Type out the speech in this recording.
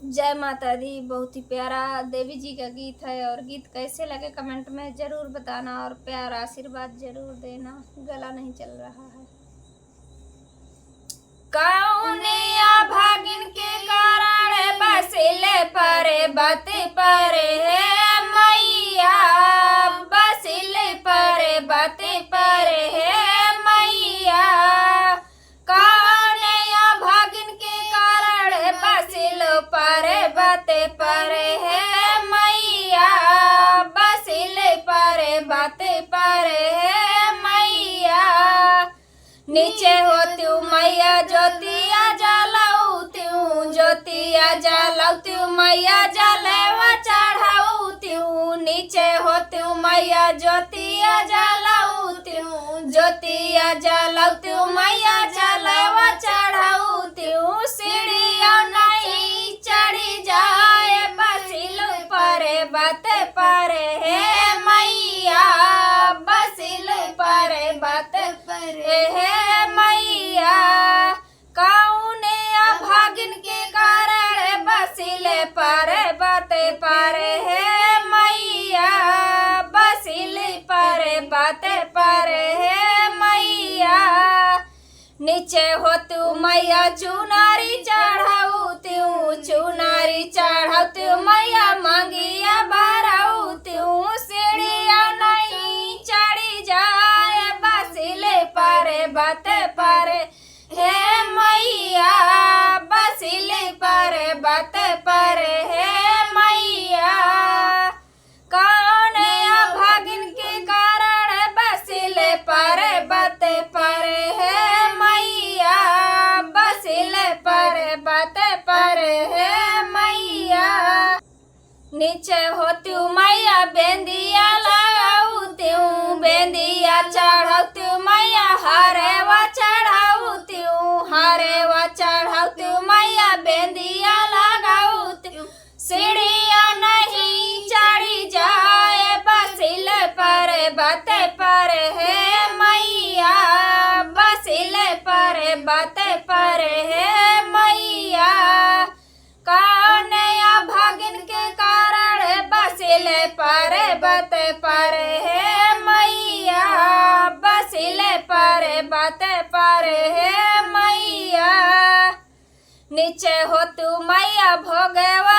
जय माता दी। बहुत ही प्यारा देवी जी का गीत है और गीत कैसे लगे कमेंट में ज़रूर बताना और प्यार आशीर्वाद ज़रूर देना। गला नहीं चल रहा है। कौनिया भागिन के कारण बसिले परे बते परे है मैया, बसिले परे बते परे है मैया। कौनिया भागिन के कारण बसिलो परे बते परे है मैया, बसिले परे बते परे है मैया। नीचे होती मैया ज्योतिया जलाऊती हूँ, ज्योतिया जलाऊती हूँ मैया जलेवा चढ़ाऊती हूँ। नीचे होती मैया ज्योतिया जलाऊती हूँ, ज्योतिया जलाऊती हूँ मैया जलेवा चढ़ाऊती हूँ। सीढ़िया नहीं चढ़ी जाए बसिलो परे बते परे है मैया, बसिलो परे बते परे है मैया। कौने भागिन के कारण बसिले परे बते परे है मैया, बसिले परे बते परे है मैया। नीचे होतू मैया चुनारी चढ़ाऊती हूँ, चुनारी चढ़ाऊती हूँ मैया मांगिया भराऊती हूँ। सीढ़िया नहीं चढ़ी जाए बसिले परे बते परे है मैया, बसिले परे बते परे है मैया। कौन भागिन के कारण बसिले परे बते परे है मैया, बसिले परे बते परे है मैया। नीचे होती हूँ मैया बेंदिया लगाऊती हूँ, बेंदिया चढ़ाऊती हूँ मैया हरेवा चढ़ाऊती हूँ, हरेवा चढ़ाऊती हूँ मैया बेंदिया लगाऊती हूँ। सीढ़िया नहीं चढ़ी जाए बसिले परे बते परे है मैया, बसिले परे बते परे है मैया। कौनिया भागिन के कारण बसिले परे बते परे है मैया, बसिले परे बते परे है मैया। नीचे होतू मैया भोगवा